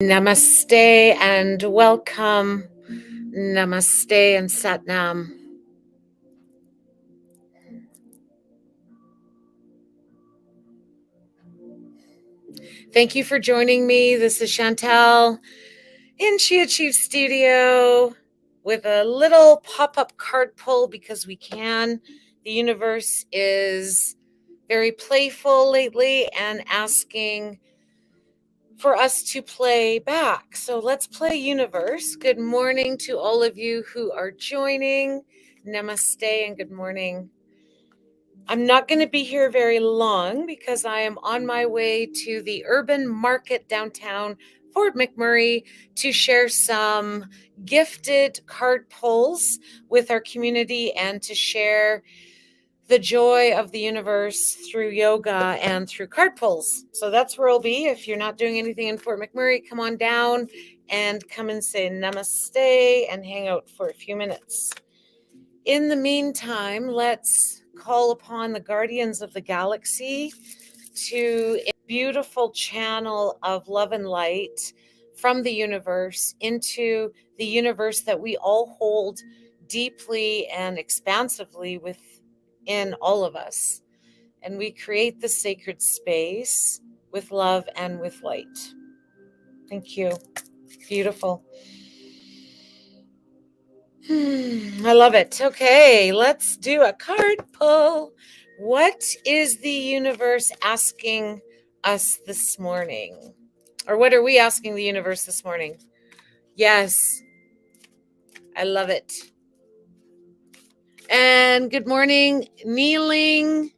Namaste and welcome. Namaste and Satnam. Thank you for joining me. This is Shantal in She Achieves Studio with a little pop-up card pull because we can. The universe is very playful lately and asking for us to play back. So let's play universe. Good morning to all of you who are joining. Namaste and good morning. I'm not going to be here very long because I am on my way to the urban market downtown Fort McMurray to share some gifted card pulls with our community and to share the joy of the universe through yoga and through card pulls. So that's where I'll be. If you're not doing anything in Fort McMurray, come on down and come and say namaste and hang out for a few minutes. In the meantime, let's call upon the guardians of the galaxy to a beautiful channel of love and light from the universe into the universe that we all hold deeply and expansively within all of us. And we create the sacred space with love and with light. Thank you. Beautiful. I love it. Okay, let's do a card pull. What is the universe asking us this morning? Or what are we asking the universe this morning? Yes, I love it. And good morning, kneeling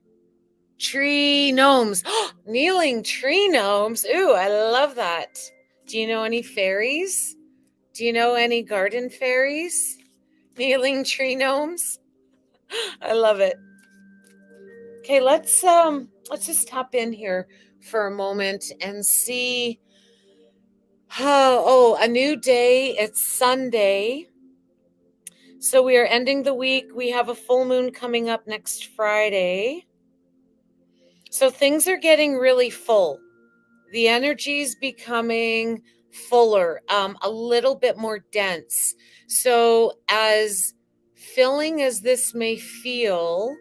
tree gnomes. Kneeling tree gnomes. Ooh, I love that. Do you know any fairies? Do you know any garden fairies? Kneeling tree gnomes? I love it. Okay, let's just tap in here for a moment and see a new day. It's Sunday. So we are ending the week. We have a full moon coming up next Friday. So things are getting really full. The energy's becoming fuller, a little bit more dense. So as filling as this may feel,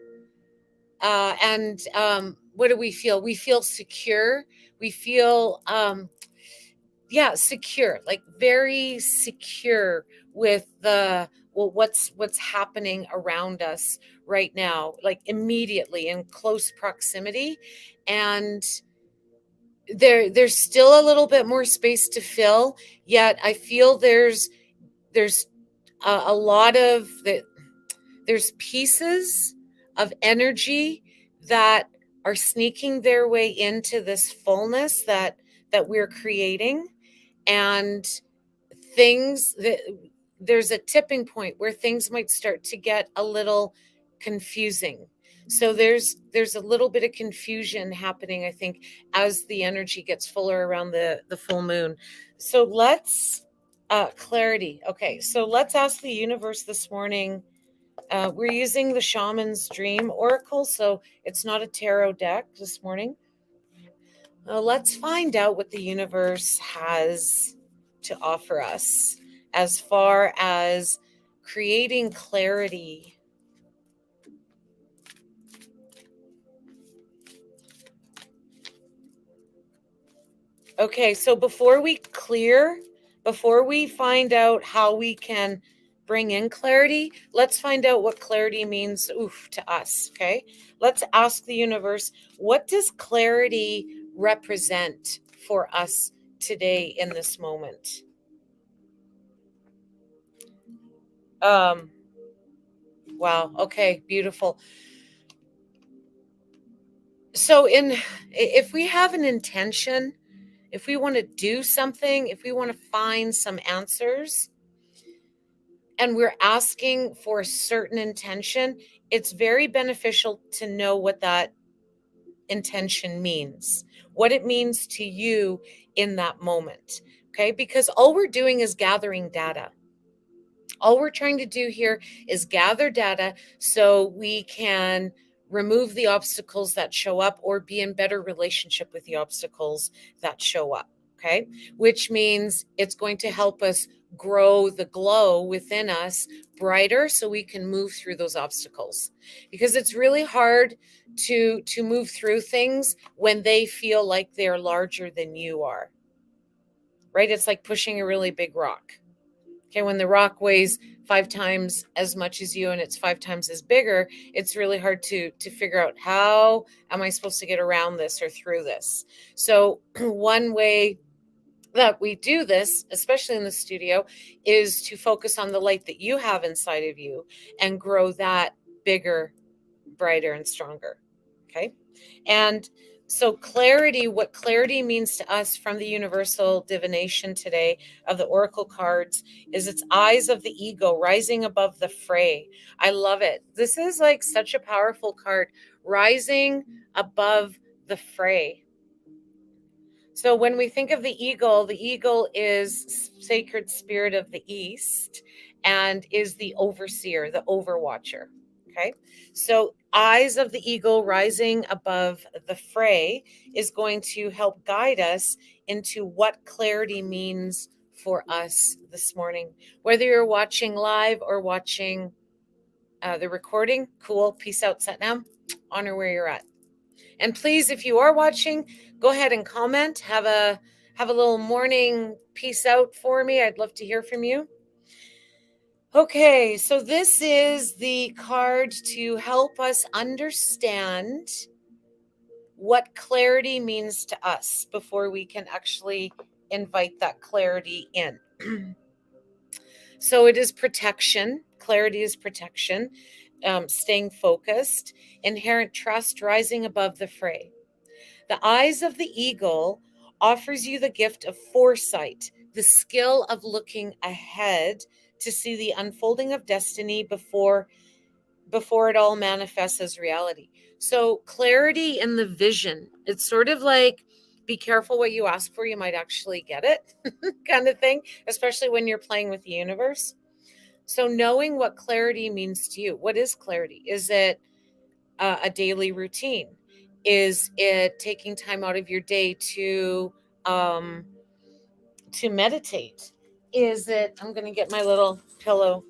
what do we feel? We feel secure. We feel, secure, like very secure with what's happening around us right now, like immediately in close proximity. And there's still a little bit more space to fill, yet I feel there's a lot of there's pieces of energy that are sneaking their way into this fullness that we're creating, and things that there's a tipping point where things might start to get a little confusing. So there's a little bit of confusion happening, I think, as the energy gets fuller around the full moon. So let's clarity. Okay, so let's ask the universe this morning. We're using the Shaman's Dream Oracle, so it's not a tarot deck this morning. Let's find out what the universe has to offer us as far as creating clarity. Okay, so before we find out how we can bring in clarity, let's find out what clarity means to us, okay? Let's ask the universe, what does clarity represent for us today in this moment? Wow, okay, beautiful. So if we have an intention, if we want to do something, if we want to find some answers, and we're asking for a certain intention, it's very beneficial to know what that intention means, what it means to you in that moment, okay? Because all we're doing is gathering data. All we're trying to do here is gather data so we can remove the obstacles that show up or be in better relationship with the obstacles that show up, okay? Which means it's going to help us grow the glow within us brighter so we can move through those obstacles. Because it's really hard to move through things when they feel like they're larger than you are, right? It's like pushing a really big rock. Okay, when the rock weighs 5 times as much as you and it's 5 times as bigger, it's really hard to figure out, how am I supposed to get around this or through this? So one way that we do this, especially in the studio, is to focus on the light that you have inside of you and grow that bigger, brighter, and stronger. Okay. And so clarity, what clarity means to us from the universal divination today of the oracle cards, is it's eyes of the ego rising above the fray. I love it. This is like such a powerful card, rising above the fray. So when we think of the eagle is sacred spirit of the East and is the overseer, the overwatcher. Okay. So eyes of the eagle rising above the fray is going to help guide us into what clarity means for us this morning. Whether you're watching live or watching the recording, cool. Peace out, Satnam. Honor where you're at. And please, if you are watching, go ahead and comment. Have a little morning peace out for me. I'd love to hear from you. Okay, so this is the card to help us understand what clarity means to us before we can actually invite that clarity in. So it is protection. Clarity is protection, staying focused, inherent trust rising above the fray. The eyes of the eagle offers you the gift of foresight, the skill of looking ahead to see the unfolding of destiny before it all manifests as reality. So clarity in the vision. It's sort of like, be careful what you ask for, you might actually get it kind of thing, especially when you're playing with the universe. So knowing what clarity means to you. What is clarity? Is it a daily routine? Is it taking time out of your day to meditate? Is it, I'm going to get my little pillow.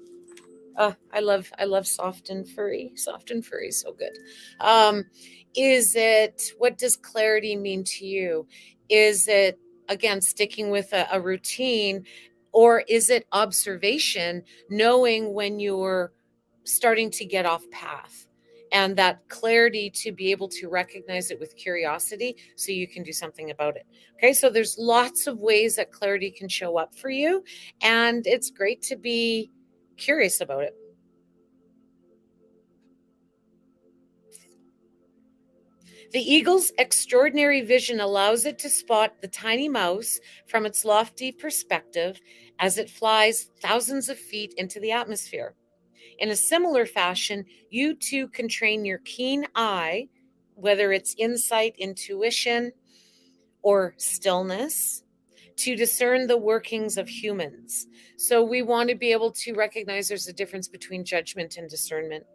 I love soft and furry. Soft and furry, so good. Is it, what does clarity mean to you? Is it, again, sticking with a routine, or is it observation, knowing when you're starting to get off path, and that clarity to be able to recognize it with curiosity so you can do something about it? Okay, so there's lots of ways that clarity can show up for you, and it's great to be curious about it. The eagle's extraordinary vision allows it to spot the tiny mouse from its lofty perspective as it flies thousands of feet into the atmosphere. In a similar fashion, you too can train your keen eye, whether it's insight, intuition, or stillness, to discern the workings of humans. So we want to be able to recognize there's a difference between judgment and discernment.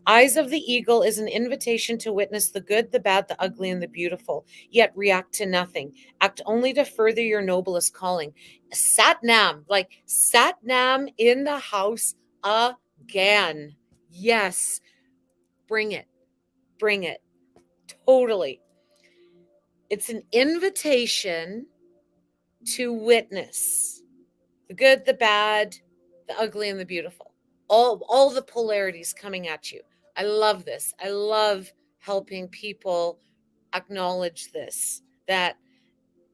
Eyes of the eagle is an invitation to witness the good, the bad, the ugly, and the beautiful, yet react to nothing. Act only to further your noblest calling. Satnam, like Satnam in the house again. Yes, bring it. Bring it. Totally. It's an invitation to witness the good, the bad, the ugly, and the beautiful. All the polarities coming at you. I love this. I love helping people acknowledge this, that,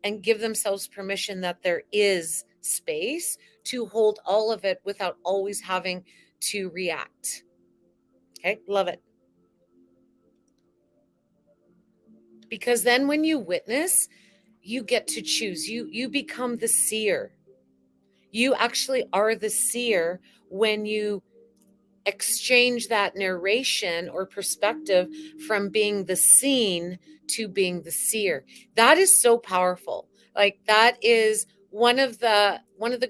and give themselves permission that there is space to hold all of it without always having to react. Okay, love it. Because then when you witness, you get to choose. You become the seer. You actually are the seer when you exchange that narration or perspective from being the seen to being the seer. That is so powerful. Like, that is one of the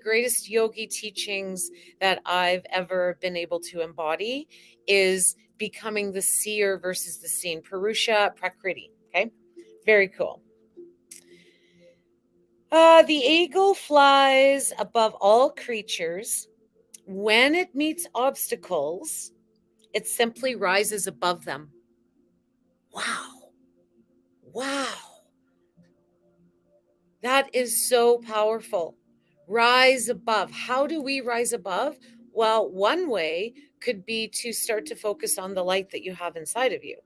greatest yogi teachings that I've ever been able to embody, is becoming the seer versus the seen. Purusha Prakriti. Okay, very cool. The eagle flies above all creatures. When it meets obstacles, it simply rises above them. Wow. Wow. That is so powerful. Rise above. How do we rise above? Well, one way could be to start to focus on the light that you have inside of you,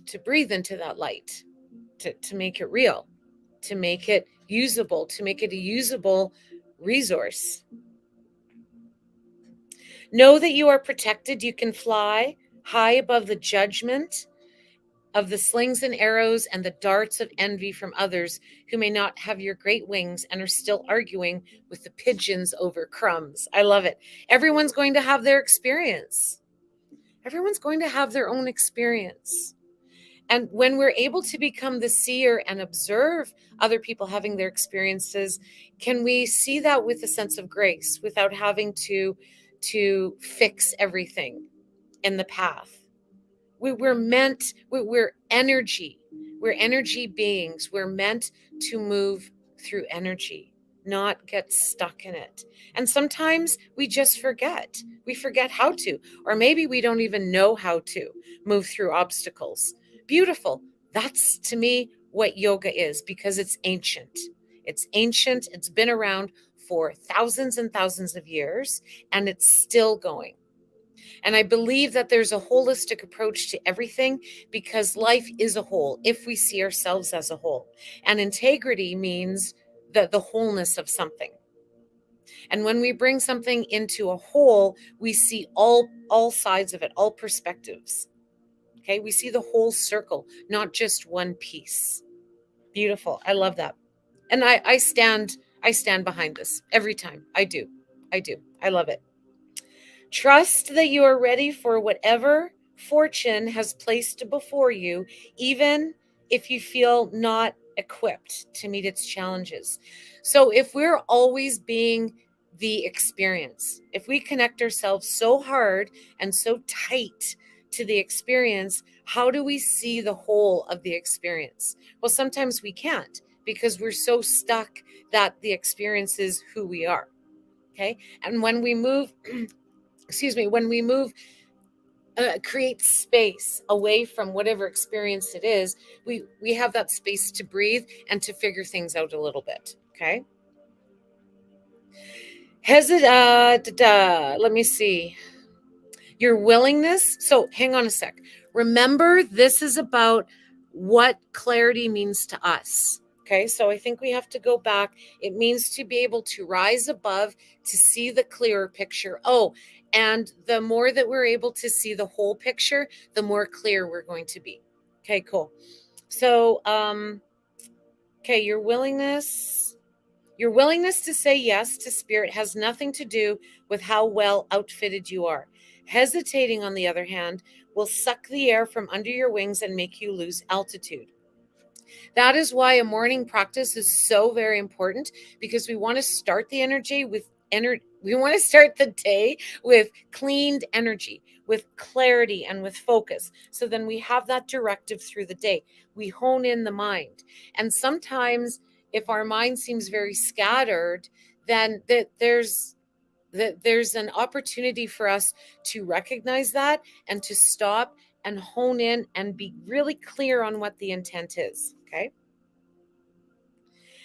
to breathe into that light, to make it real, to make it usable, to make it a usable resource. Know that you are protected. You can fly high above the judgment of the slings and arrows and the darts of envy from others who may not have your great wings and are still arguing with the pigeons over crumbs. I love it. Everyone's going to have their experience. Everyone's going to have their own experience. And when we're able to become the seer and observe other people having their experiences, can we see that with a sense of grace without having to fix everything in the path? We're energy. We're energy beings. We're meant to move through energy, not get stuck in it. And sometimes we just forget. We forget how to, or maybe we don't even know how to move through obstacles. Beautiful. That's to me what yoga is, because it's ancient. It's ancient. It's been around for thousands and thousands of years, and it's still going. And I believe that there's a holistic approach to everything, because life is a whole if we see ourselves as a whole. And integrity means the wholeness of something. And when we bring something into a whole, we see all sides of it, all perspectives. Okay, we see the whole circle, not just one piece. Beautiful. I love that. And I stand behind this every time. I do. I love it. Trust that you are ready for whatever fortune has placed before you, even if you feel not equipped to meet its challenges. So, if we're always being the experience, if we connect ourselves so hard and so tight to the experience, how do we see the whole of the experience? Well, sometimes we can't, because we're so stuck that the experience is who we are. Okay. And when we move, when we move, create space away from whatever experience it is, we have that space to breathe and to figure things out a little bit. Okay. Let me see. Your willingness. So hang on a sec. Remember, this is about what clarity means to us. Okay, so I think we have to go back. It means to be able to rise above, to see the clearer picture. Oh, and the more that we're able to see the whole picture, the more clear we're going to be. Okay, cool. So, okay, your willingness to say yes to spirit has nothing to do with how well outfitted you are. Hesitating, on the other hand, will suck the air from under your wings and make you lose altitude. That is why a morning practice is so very important, because we want to start the energy with we want to start the day with cleaned energy, with clarity and with focus. So then we have that directive through the day. We hone in the mind. And sometimes if our mind seems very scattered, then there's an opportunity for us to recognize that and to stop and hone in and be really clear on what the intent is. Okay.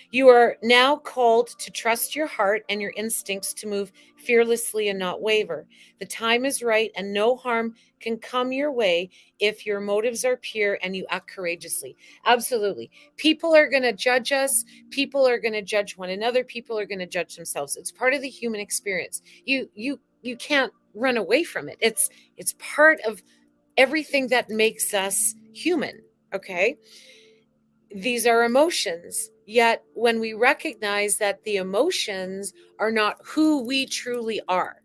You are now called to trust your heart and your instincts to move fearlessly and not waver. The time is right, and no harm can come your way if your motives are pure and you act courageously. Absolutely. People are going to judge us. People are going to judge one another. People are going to judge themselves. It's part of the human experience. You can't run away from it. It's part of everything that makes us human. Okay. These are emotions. Yet when we recognize that the emotions are not who we truly are,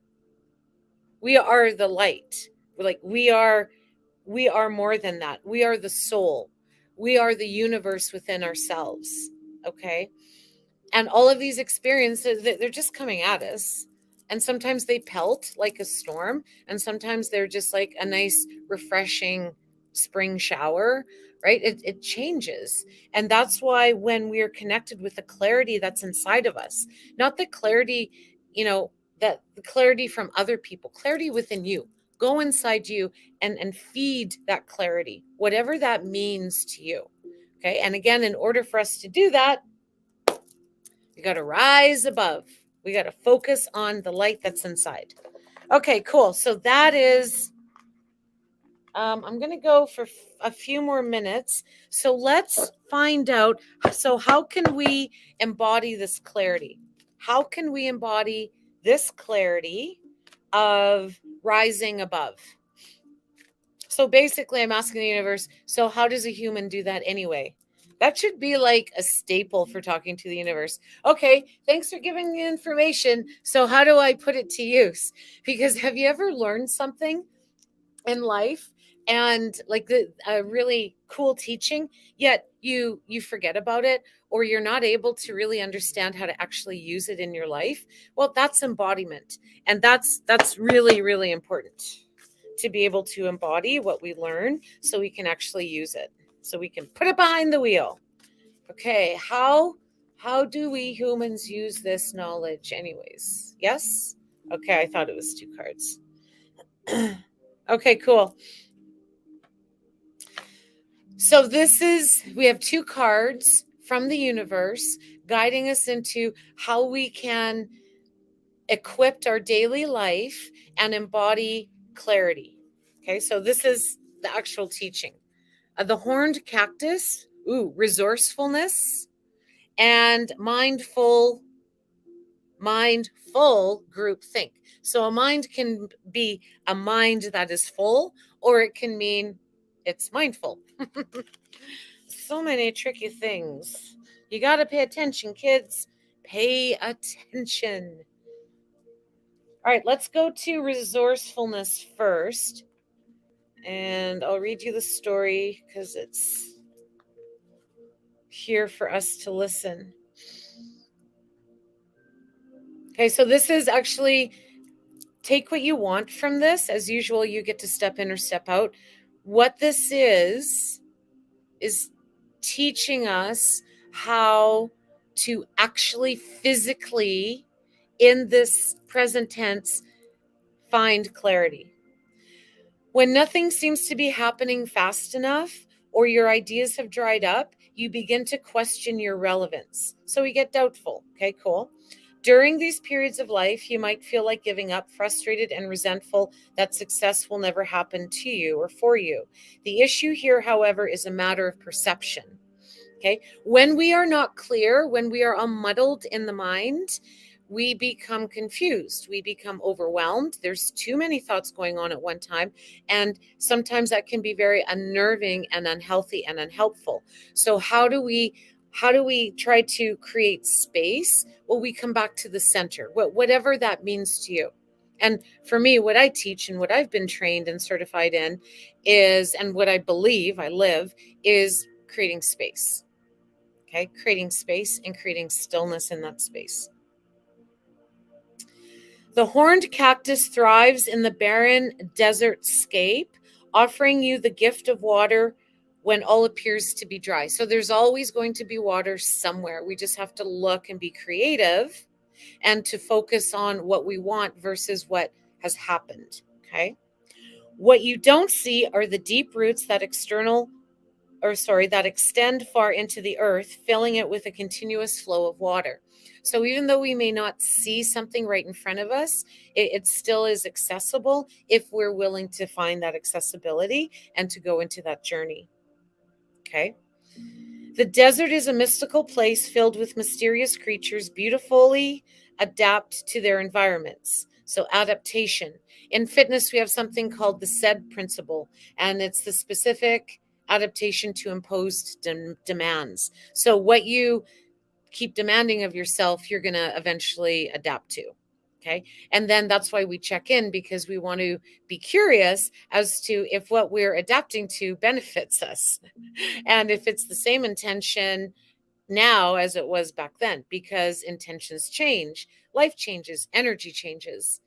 we are the light. We are more than that. We are the soul. We are the universe within ourselves. Okay. And all of these experiences, they're just coming at us. And sometimes they pelt like a storm. And sometimes they're just like a nice, refreshing spring shower, right? It changes. And that's why when we are connected with the clarity that's inside of us, not the clarity, that the clarity from other people, clarity within you, go inside you and feed that clarity, whatever that means to you. Okay. And again, in order for us to do that, we got to rise above. We got to focus on the light that's inside. Okay, cool. So that is, I'm going to go for a few more minutes. So let's find out. So, how can we embody this clarity? How can we embody this clarity of rising above? So, basically, I'm asking the universe, so how does a human do that anyway? That should be like a staple for talking to the universe. Okay, thanks for giving me information. So, how do I put it to use? Because have you ever learned something in life and like the a really cool teaching, yet you forget about it, or you're not able to really understand how to actually use it in your life? Well, that's embodiment, and that's really, really important to be able to embody what we learn so we can actually use it, so we can put it behind the wheel. Okay, how do we humans use this knowledge anyways? Yes. Okay, I thought it was two cards. Okay, cool. So we have two cards from the universe guiding us into how we can equip our daily life and embody clarity. Okay, so this is the actual teaching. The horned cactus, resourcefulness and mindful group think. So a mind can be a mind that is full, or it can mean it's mindful. So many tricky things. You got to pay attention, kids. Pay attention. All right, let's go to resourcefulness first. And I'll read you the story because it's here for us to listen. Okay, so this is actually, take what you want from this. As usual, you get to step in or step out. What this is teaching us how to actually physically, in this present tense, find clarity. When nothing seems to be happening fast enough or your ideas have dried up, you begin to question your relevance. So we get doubtful. Okay, cool. During these periods of life, you might feel like giving up, frustrated and resentful that success will never happen to you or for you. The issue here, however, is a matter of perception. Okay. When we are not clear, when we are muddled in the mind, we become confused. We become overwhelmed. There's too many thoughts going on at one time. And sometimes that can be very unnerving and unhealthy and unhelpful. So how do we try to create space? Well, we come back to the center, whatever that means to you. And for me, what I teach and what I've been trained and certified in is, and what I believe I live, is creating space. Okay, creating space and creating stillness in that space. The horned cactus thrives in the barren desert scape, offering you the gift of water when all appears to be dry. So there's always going to be water somewhere. We just have to look and be creative and to focus on what we want versus what has happened. Okay. What you don't see are the deep roots that that extend far into the earth, filling it with a continuous flow of water. So even though we may not see something right in front of us, it still is accessible if we're willing to find that accessibility and to go into that journey. Okay. The desert is a mystical place filled with mysterious creatures beautifully adapt to their environments. So adaptation. In fitness, we have something called the SAID principle, and it's the specific adaptation to imposed demands. So what you keep demanding of yourself, you're going to eventually adapt to. Okay. And then that's why we check in, because we want to be curious as to if what we're adapting to benefits us and if it's the same intention now as it was back then, because intentions change, life changes, energy changes.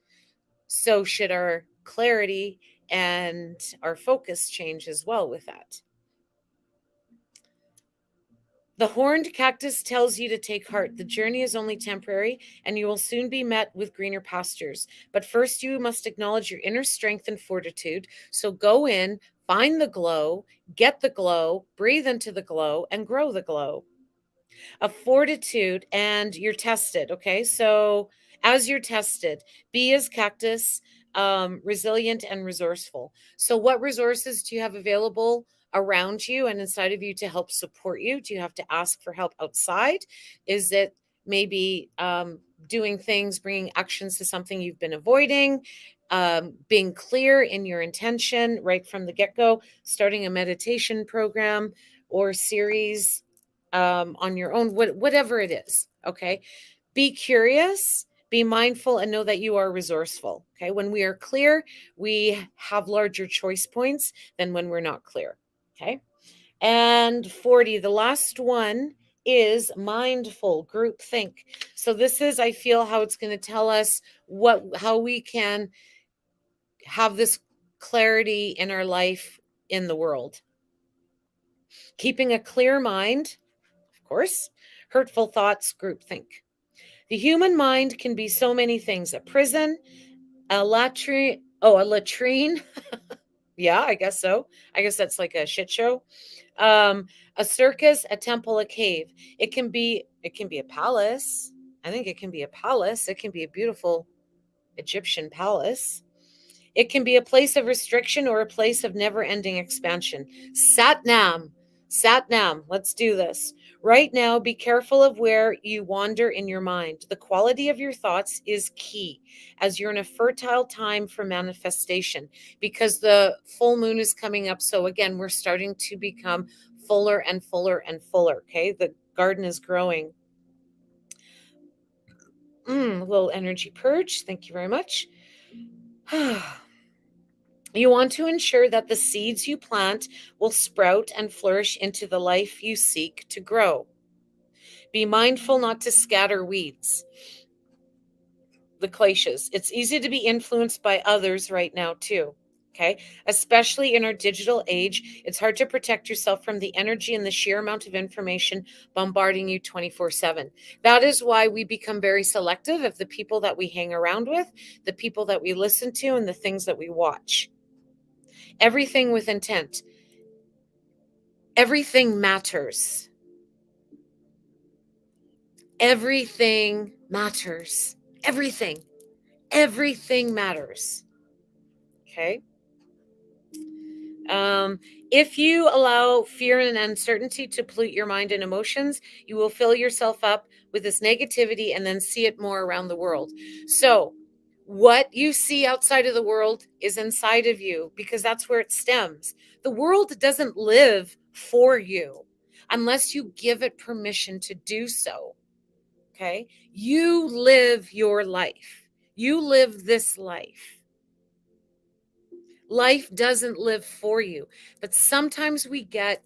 So should our clarity and our focus change as well with that. The horned cactus tells you to take heart. The journey is only temporary, and you will soon be met with greener pastures. But first, you must acknowledge your inner strength and fortitude. So go in, find the glow, get the glow, breathe into the glow, and grow the glow. A fortitude, and you're tested. Okay. So as you're tested, be as cactus, resilient and resourceful. So what resources do you have available around you and inside of you to help support you? Do you have to ask for help outside? Is it maybe doing things, bringing actions to something you've been avoiding? Being clear in your intention right from the get-go, starting a meditation program or series on your own, whatever it is. Okay. Be curious, be mindful, and know that you are resourceful. Okay. When we are clear, we have larger choice points than when we're not clear. Okay. And 40, the last one is mindful group think. So this is, I feel, how it's going to tell us how we can have this clarity in our life in the world. Keeping a clear mind, of course, hurtful thoughts, groupthink. The human mind can be so many things: a prison, a latrine. Oh, a latrine. Yeah, I guess so. I guess that's like a shit show. A circus, a temple, a cave. It can be a palace. I think it can be a palace. It can be a beautiful Egyptian palace. It can be a place of restriction or a place of never-ending expansion. Satnam. Satnam. Let's do this. Right now, be careful of where you wander in your mind. The quality of your thoughts is key as you're in a fertile time for manifestation because the full moon is coming up. So again, we're starting to become fuller and fuller and fuller. Okay. The garden is growing. A little energy purge. Thank you very much. You want to ensure that the seeds you plant will sprout and flourish into the life you seek to grow. Be mindful not to scatter weeds. The glaciers. It's easy to be influenced by others right now, too. Okay. Especially in our digital age, it's hard to protect yourself from the energy and the sheer amount of information bombarding you 24/7. That is why we become very selective of the people that we hang around with, the people that we listen to, and the things that we watch. Everything with intent. Everything matters. Everything matters. Everything matters. Okay. If you allow fear and uncertainty to pollute your mind and emotions, you will fill yourself up with this negativity and then see it more around the world. So what you see outside of the world is inside of you because that's where it stems. The world doesn't live for you unless you give it permission to do so. Okay. You live your life. You live this life. Life doesn't live for you. But sometimes we get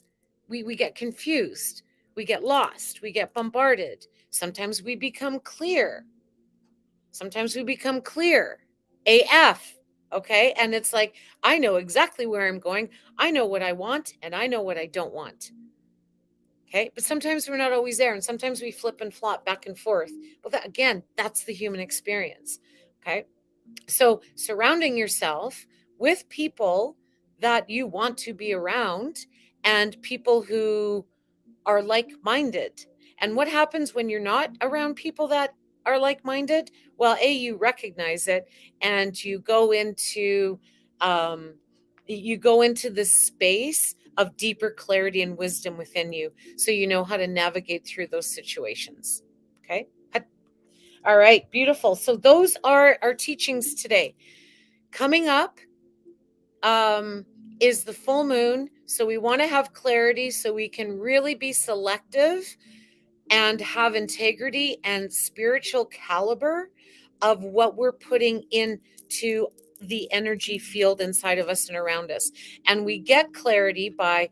confused. We get lost. We get bombarded. Sometimes we become clear. Sometimes we become clear. AF. Okay. And it's like, I know exactly where I'm going. I know what I want and I know what I don't want. Okay. But sometimes we're not always there. And sometimes we flip and flop back and forth. But that, again, that's the human experience. Okay. So surrounding yourself with people that you want to be around and people who are like-minded. And what happens when you're not around people that are like-minded? Well, you recognize it and you go into this space of deeper clarity and wisdom within you. So you know how to navigate through those situations. Okay. All right. Beautiful. So those are our teachings today. Coming up is the full moon. So we want to have clarity so we can really be selective and have integrity and spiritual caliber of what we're putting into the energy field inside of us and around us. And we get clarity by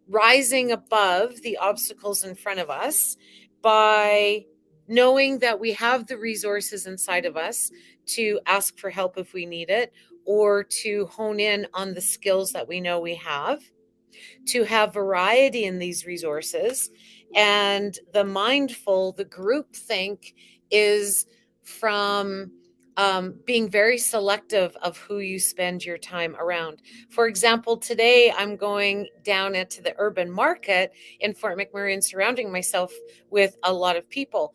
rising above the obstacles in front of us, by knowing that we have the resources inside of us to ask for help if we need it, or to hone in on the skills that we know we have, to have variety in these resources. And the mindful, the group think is from being very selective of who you spend your time around. For example, today I'm going down into the urban market in Fort McMurray and surrounding myself with a lot of people.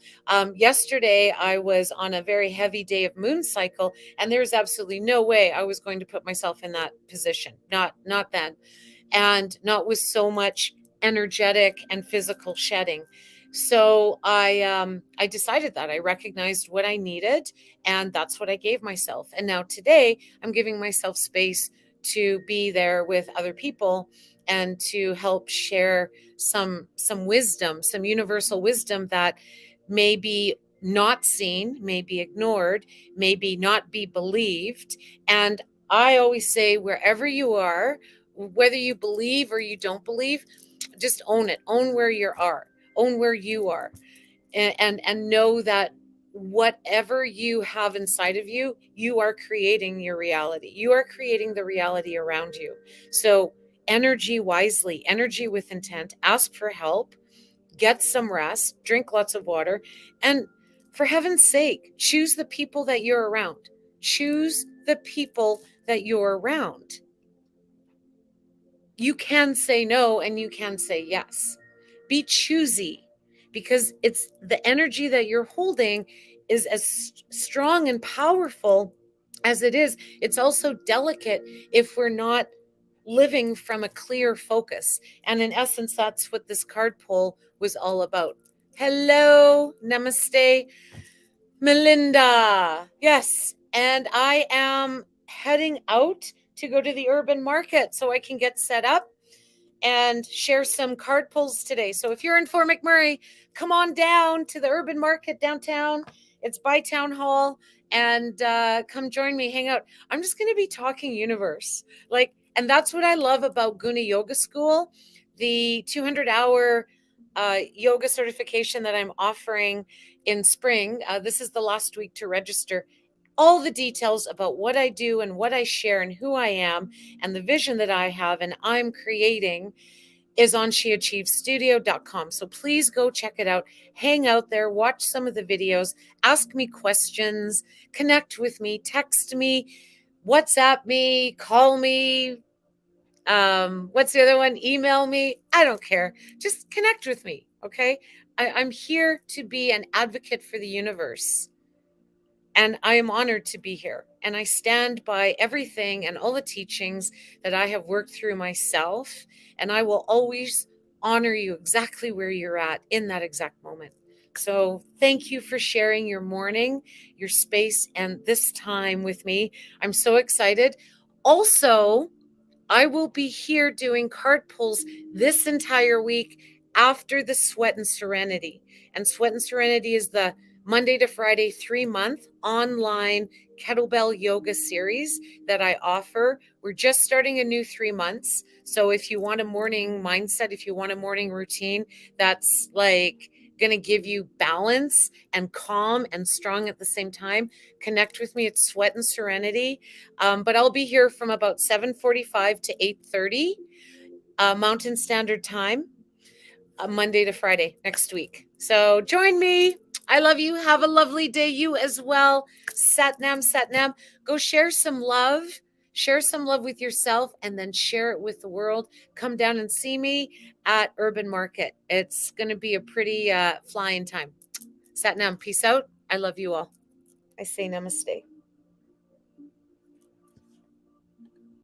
Yesterday I was on a very heavy day of moon cycle, and there's absolutely no way I was going to put myself in that position. Not then, and not with so much energetic and physical shedding. So I decided that I recognized what I needed, and that's what I gave myself. And now today I'm giving myself space to be there with other people and to help share some wisdom, some universal wisdom that may be not seen, may be ignored, maybe not be believed. And I always say, wherever you are, whether you believe or you don't believe, just own it. Own where you are. Own where you are. And know that whatever you have inside of you, you are creating your reality. You are creating the reality around you. So energy wisely, energy with intent, ask for help, get some rest, drink lots of water, and for heaven's sake, choose the people that you're around. Choose the people that you're around. You can say no and you can say yes. Be choosy, because it's the energy that you're holding is as strong and powerful as it is. It's also delicate if we're not living from a clear focus. And in essence, that's what this card pull was all about. Hello, namaste, Melinda. Yes. And I am heading out to go to the urban market so I can get set up and share some card pulls today. So if you're in Fort McMurray, come on down to the urban market downtown. It's by Town Hall, and come join me, hang out. I'm just going to be talking universe. And that's what I love about GUNA Yoga School, the 200-hour yoga certification that I'm offering in spring. This is the last week to register. All the details about what I do and what I share and who I am and the vision that I have and I'm creating is on sheachievestudio.com. So please go check it out. Hang out there, watch some of the videos, ask me questions, connect with me, text me, WhatsApp me, call me. What's the other one? Email me. I don't care. Just connect with me. Okay. I'm here to be an advocate for the universe. And I am honored to be here. And I stand by everything and all the teachings that I have worked through myself. And I will always honor you exactly where you're at in that exact moment. So thank you for sharing your morning, your space, and this time with me. I'm so excited. Also, I will be here doing card pulls this entire week after the Sweat and Serenity. And Sweat and Serenity is the Monday to Friday 3-month online kettlebell yoga series that I offer. We're just starting a new 3 months. So if you want a morning mindset, if you want a morning routine that's like going to give you balance and calm and strong at the same time, connect with me at Sweat and Serenity. But I'll be here from about 7:45 to 8:30 Mountain Standard Time, Monday to Friday next week. So join me. I love you. Have a lovely day. You as well. Satnam, Satnam. Go share some love. Share some love with yourself and then share it with the world. Come down and see me at Urban Market. It's going to be a pretty flying time. Satnam, peace out. I love you all. I say namaste.